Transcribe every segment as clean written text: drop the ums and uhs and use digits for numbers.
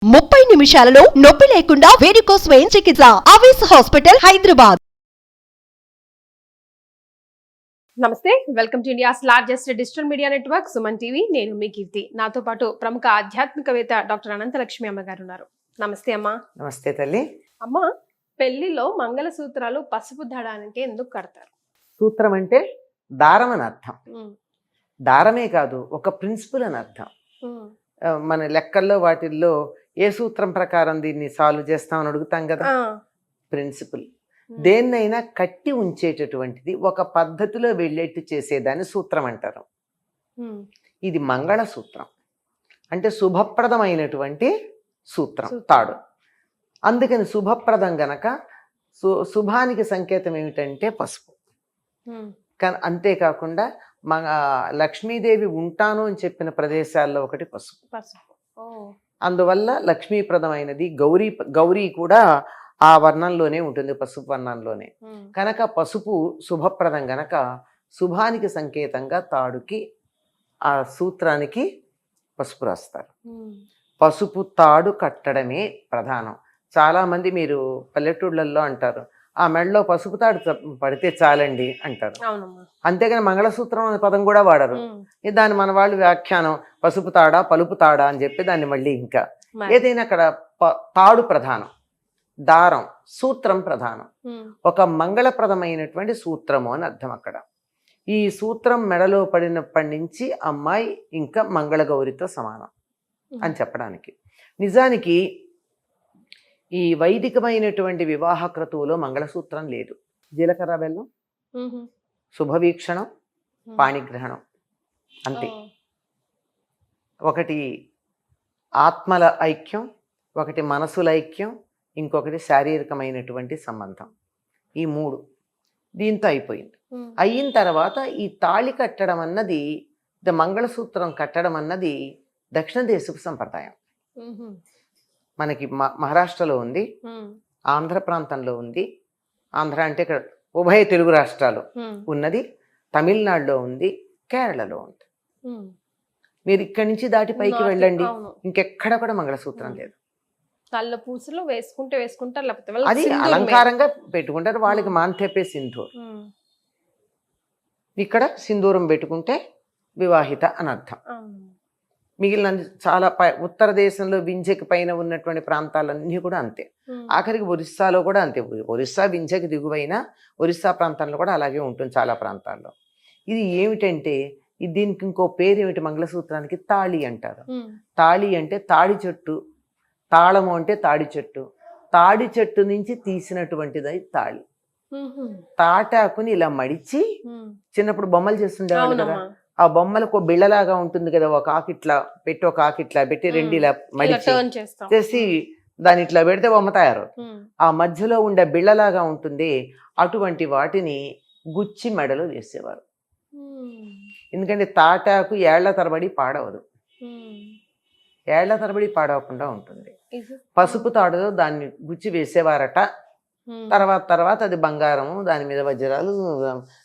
30 నిమిషాలలో నొప్పి లేకుండా వేడికోస్ వెయిన్ చికిత్స. ఆవేశ హాస్పిటల్, హైదరాబాద్. నమస్తే, welcome to India's largest digital media network Suman TV. నేను మీ కీర్తి. నాతో పాటు ప్రముఖ ఆధ్యాత్మికవేత్త డాక్టర్ అనంతలక్ష్మి అమ్మగారు ఉన్నారు. నమస్తే అమ్మా. నమస్తే తల్లి. అమ్మ, పెళ్లిలో మంగళసూత్రాలు పసుపు దడానికి ఎందుకు కడతారు? సూత్రం అంటే దారం అని అర్థం. దారమే కాదు, ఒక ప్రిన్సిపల్ అని అర్థం. మన లెక్కల్లో వాటిల్లో ఏ సూత్రం ప్రకారం దీన్ని సాల్వ్ చేస్తామని అడుగుతాం కదా. ప్రిన్సిపల్ దేన్నైనా కట్టి ఉంచేటటువంటిది, ఒక పద్ధతిలో వెళ్ళేట్టు చేసేదాన్ని సూత్రం అంటారు. ఇది మంగళ సూత్రం అంటే శుభప్రదమైనటువంటి సూత్రం, తాడు. అందుకని శుభప్రదం గనక శుభానికి సంకేతం ఏమిటంటే పసుపు. అంతేకాకుండా లక్ష్మీదేవి ఉంటాను అని చెప్పిన ప్రదేశాల్లో ఒకటి పసుపు. అందువల్ల లక్ష్మీప్రదమైనది. గౌరీ కూడా ఆ వర్ణంలోనే ఉంటుంది, పసుపు వర్ణంలోనే. కనుక పసుపు శుభప్రదం గనక శుభానికి సంకేతంగా తాడుకి, ఆ సూత్రానికి పసుపు రాస్తారు. పసుపు తాడు కట్టడమే ప్రధానం. చాలా మంది మీరు పల్లెటూళ్ళల్లో అంటారు, ఆ మెడలో పసుపు తాడు పడితే చాలండి అంటారు. అంతేగాని మంగళసూత్రం అనే పదం కూడా వాడరు. దాన్ని మన వాళ్ళు వ్యాఖ్యానం పసుపు తాడా పలుపు తాడా అని చెప్పి దాన్ని మళ్ళీ ఇంకా ఏదైనా అక్కడ తాడు ప్రధానం, దారం సూత్రం ప్రధానం. ఒక మంగళప్రదమైనటువంటి సూత్రము అని అర్థం అక్కడ. ఈ సూత్రం మెడలో పడినప్పటి నుంచి అమ్మాయి ఇంకా మంగళగౌరితో సమానం అని చెప్పడానికి. నిజానికి ఈ వైదికమైనటువంటి వివాహ క్రతువులో మంగళసూత్రం లేదు. జీలకర్ర బెల్లం, శుభవీక్షణం, పాణిగ్రహణం, అంతే. ఒకటి ఆత్మల ఐక్యం, ఒకటి మనసుల ఐక్యం, ఇంకొకటి శారీరకమైనటువంటి సంబంధం. ఈ మూడు దీంతో అయిపోయింది. అయిన తర్వాత ఈ తాళి కట్టడం అన్నది, మంగళసూత్రం కట్టడం అన్నది దక్షిణ దేశపు సంప్రదాయం. మనకి మహారాష్ట్రలో ఉంది, ఆంధ్ర ప్రాంతంలో ఉంది. ఆంధ్ర అంటే ఇక్కడ ఉభయ తెలుగు రాష్ట్రాలు ఉన్నది, తమిళనాడులో ఉంది, కేరళలో ఉంది. మీరు ఇక్కడి నుంచి దాటి పైకి వెళ్ళండి, ఇంకెక్కడ కూడా మంగళసూత్రం లేదు. కళ్ళ పూసలు వేసుకుంటారు, లేకపోతే అది అలంకారంగా పెట్టుకుంటారు. వాళ్ళకి మాంథేపే సింధూర్. ఇక్కడ సింధూరం పెట్టుకుంటే వివాహిత అని అర్థం. మిగిలిన చాలా ఉత్తర దేశంలో వింధ్యకి పైన ఉన్నటువంటి ప్రాంతాలన్నీ కూడా అంతే. ఆఖరికి ఒరిస్సాలో కూడా అంతే. ఒరిస్సా వింధ్యకి దిగువైన ఒరిస్సా ప్రాంతంలో కూడా అలాగే ఉంటుంది చాలా ప్రాంతాల్లో. ఇది ఏమిటంటే దీనికి ఇంకో పేరు ఏమిటి, మంగళసూత్రానికి తాళి అంటారు. తాళి అంటే తాడి చెట్టు, తాళము అంటే తాడి చెట్టు, తాడి చెట్టు నుంచి తీసినటువంటిది తాళి. తాటాకుని ఇలా మడిచి చిన్నప్పుడు బొమ్మలు చేస్తుండేవాళ్ళు కదా, ఆ బొమ్మలకు బిళ్ళలాగా ఉంటుంది కదా, ఒక ఆకిట్లా పెట్టి, ఒక ఆకిట్లా పెట్టి రెండు ఇలా మడిచి చేసి దాని ఇట్లా పెడితే బొమ్మ తయారు. ఆ మధ్యలో ఉండే బిళ్ళలాగా ఉంటుంది, అటువంటి వాటిని గుచ్చి మెడలో వేసేవారు. ఎందుకంటే తాటాకు ఏళ్ల తరబడి పాడవదు, ఏళ్ల తరబడి పాడవకుండా ఉంటుంది. పసుపు తాడుతో దాన్ని గుచ్చి వేసేవారట. తర్వాత అది బంగారము, దాని మీద వజ్రాలు,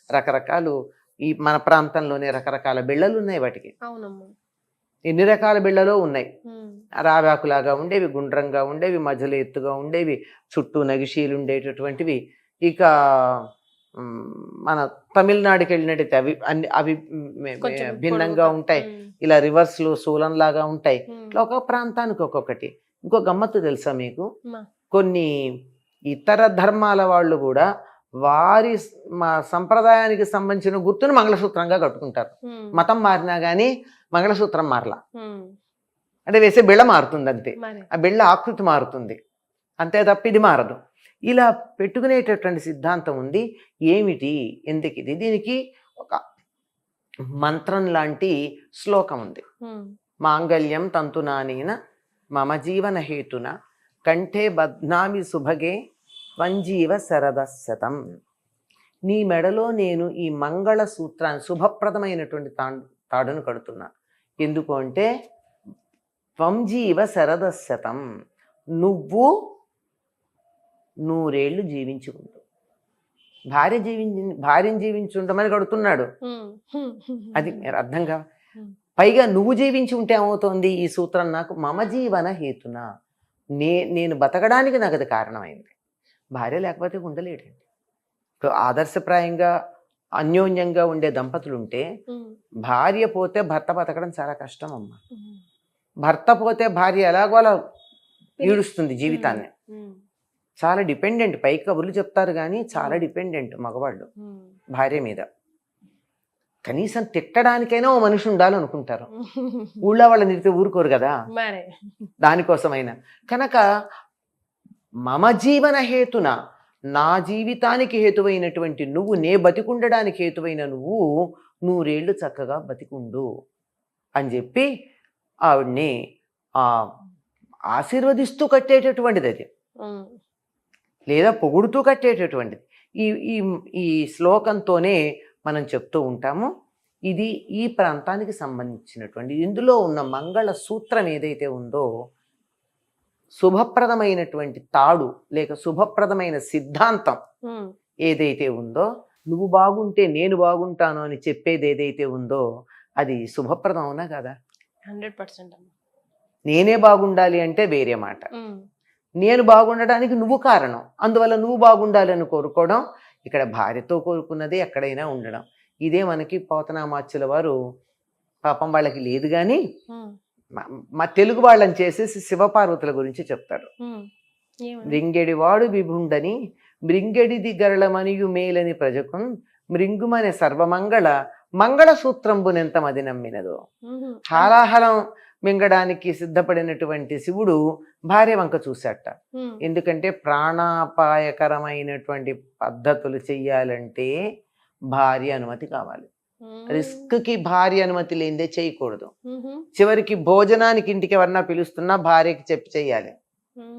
రకరకాలు. ఈ మన ప్రాంతంలోనే రకరకాల బిళ్ళలు ఉన్నాయి. వాటికి ఎన్ని రకాల బిళ్ళలో ఉన్నాయి. రావాకులాగా ఉండేవి, గుండ్రంగా ఉండేవి, మధ్యలో ఎత్తుగా ఉండేవి, చుట్టూ నగిషీలు ఉండేటటువంటివి. ఇక మన తమిళనాడుకి వెళ్ళినట్టయితే అవి భిన్నంగా ఉంటాయి. ఇలా రివర్స్ లో శూలంలాగా ఉంటాయి. ఇట్లా ఒక ప్రాంతానికి ఒక్కొక్కటి. ఇంకో గమ్మత్తు తెలుసా మీకు, కొన్ని ఇతర ధర్మాల వాళ్ళు కూడా వారి సంప్రదాయానికి సంబంధించిన గుర్తును మంగళసూత్రంగా కట్టుకుంటారు. మతం మారినా గానీ మంగళసూత్రం మారలా. అంటే వేసే బిళ్ళ మారుతుంది అంతే, ఆ బిళ్ళ ఆకృతి మారుతుంది అంతే తప్ప ఇది మారదు. ఇలా పెట్టుకునేటటువంటి సిద్ధాంతం ఉంది. ఏమిటి, ఎందుకు ఇది? దీనికి ఒక మంత్రం లాంటి శ్లోకం ఉంది. మాంగళ్యం తంతునానేన మమ జీవన హేతున కంఠే బధ్నామి సుభగే త్వంజీవ శరదశతం. నీ మెడలో నేను ఈ మంగళ సూత్రాన్ని, శుభప్రదమైనటువంటి తాడును కడుతున్నా. ఎందుకు అంటే త్వంజీవ శరదశతం, నువ్వు 100 ఏళ్ళు జీవించుకుంటూ, భార్యను జీవించుంటామని కడుతున్నాడు. అది అర్థం కాదు. పైగా నువ్వు జీవించి ఉంటే ఏమవుతోంది, ఈ సూత్రం నాకు మమ జీవన హేతున, నేను బతకడానికి నాకు అది కారణమైంది. భార్య లేకపోతే ఉండలేడండి. ఇప్పుడు ఆదర్శప్రాయంగా అన్యోన్యంగా ఉండే దంపతులు ఉంటే భార్య పోతే భర్త బతకడం చాలా కష్టం అమ్మ. భర్త పోతే భార్య ఎలాగో అలా ఈడుస్తుంది జీవితాన్ని. చాలా డిపెండెంట్. పై కబుర్లు చెప్తారు కానీ చాలా డిపెండెంట్ మగవాళ్ళు భార్య మీద. కనీసం తిట్టడానికైనా ఓ మనిషి ఉండాలనుకుంటారు. ఊళ్ళో వాళ్ళని తిరిగితే ఊరుకోరు కదా, దానికోసమైనా. కనుక మమ జీవన హేతున, నా జీవితానికి హేతువైనటువంటి నువ్వు, నే బతికుండడానికి హేతువైన నువ్వు 100 ఏళ్ళు చక్కగా బతికుండు అని చెప్పి ఆవిడ్ని ఆశీర్వదిస్తూ కట్టేటటువంటిది అది, లేదా పొగుడుతూ కట్టేటటువంటిది. ఈ ఈ శ్లోకంతోనే మనం చెప్తూ ఉంటాము. ఇది ఈ ప్రాంతానికి సంబంధించినటువంటి, ఇందులో ఉన్న మంగళ సూత్రం ఏదైతే ఉందో, శుభప్రదమైనటువంటి తాడు లేక శుభప్రదమైన సిద్ధాంతం ఏదైతే ఉందో, నువ్వు బాగుంటే నేను బాగుంటాను అని చెప్పేది ఏదైతే ఉందో అది శుభప్రదం అవునా కదా? 100%. నేనే బాగుండాలి అంటే వేరే మాట. నేను బాగుండడానికి నువ్వు కారణం, అందువల్ల నువ్వు బాగుండాలి అని కోరుకోవడం. ఇక్కడ భార్యతో కోరుకున్నది ఎక్కడైనా ఉండడం. ఇదే మనకి పోతనామాచ్యుల వారు, పాపం వాళ్ళకి లేదు కానీ మా తెలుగు వాళ్ళని చేసేసి శివపార్వతుల గురించి చెప్తారు. మృంగెడివాడు విభుండని మృంగెడిది గరళమనియు మేలని ప్రజకు మృంగుమనే సర్వమంగళ మంగళ సూత్రంబునెంత మది నమ్మినదో. హాలాహలం మింగడానికి సిద్ధపడినటువంటి శివుడు భార్య వంక చూశాట. ఎందుకంటే ప్రాణాపాయకరమైనటువంటి పద్ధతులు చెయ్యాలంటే భార్య అనుమతి కావాలి. రిస్క్కి భార్య అనుమతి లేనిదే చేయకూడదు. చివరికి భోజనానికి ఇంటికి ఎవరన్నా పిలుస్తున్నా భార్యకి చెప్పి చెయ్యాలి.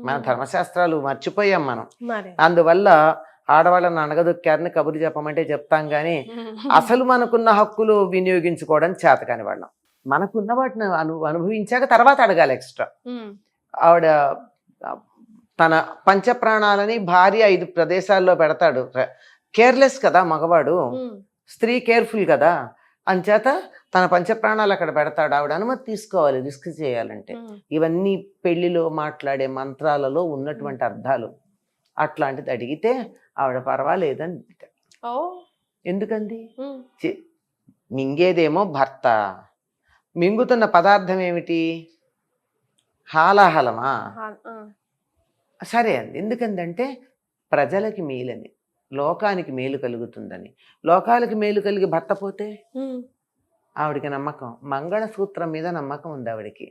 మన ధర్మశాస్త్రాలు మర్చిపోయాం మనం. అందువల్ల ఆడవాళ్ళని అణగదొక్కారని కబురు చెప్పమంటే చెప్తాం కానీ అసలు మనకున్న హక్కులు వినియోగించుకోవడం చేతకాని వాళ్ళం. మనకున్న వాటిని అనుభవించాక తర్వాత అడగాలి ఎక్స్ట్రా. ఆవిడ తన పంచప్రాణాలని భార్య 5 ప్రదేశాల్లో పెడతాడు. కేర్లెస్ కదా మగవాడు, స్త్రీ కేర్ఫుల్ కదా, అంచేత తన పంచప్రాణాలు అక్కడ పెడతాడు. ఆవిడ అనుమతి తీసుకోవాలి రిస్క్ చేయాలంటే. ఇవన్నీ పెళ్లిలో మాట్లాడే మంత్రాలలో ఉన్నటువంటి అర్థాలు. అట్లాంటిది అడిగితే ఆవిడ పర్వాలేదని. ఎందుకండి? మింగేదేమో భర్త, మింగుతున్న పదార్థం ఏమిటి? హాలాహలమా? సరే అండి. ఎందుకందంటే ప్రజలకి మేలని, లోకానికి మేలు కలుగుతుందని. లోకాలకి మేలు కలిగి భర్త పోతే ఆవిడికి నమ్మకం, మంగళసూత్రం మీద నమ్మకం ఉంది ఆవిడికి.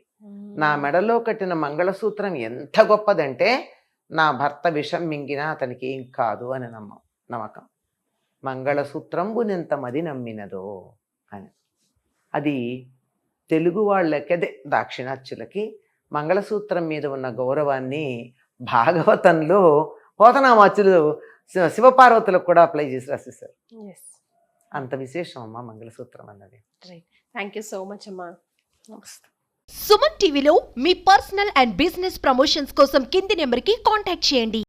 నా మెడలో కట్టిన మంగళసూత్రం ఎంత గొప్పదంటే నా భర్త విషం మింగినా అతనికి ఏం కాదు అని నమ్మకం. మంగళసూత్రంబునెంత మది నమ్మినదో అని. అది తెలుగు వాళ్ళకదే దాక్షిణాత్యులకి మంగళసూత్రం మీద ఉన్న గౌరవాన్ని భాగవతంలో పోతనామాచ్యులు శివపార్వతులకు కూడా అప్లై చేసి రాసేసారు. అంత విశేషం అమ్మా మంగళసూత్రం అన్నది. థ్యాంక్ యూ సో మచ్ అమ్మా. సుమన్ టీవీలో మీ పర్సనల్ అండ్ బిజినెస్ ప్రమోషన్స్ కోసం కింది నెంబర్కి కాంటాక్ట్ చేయండి.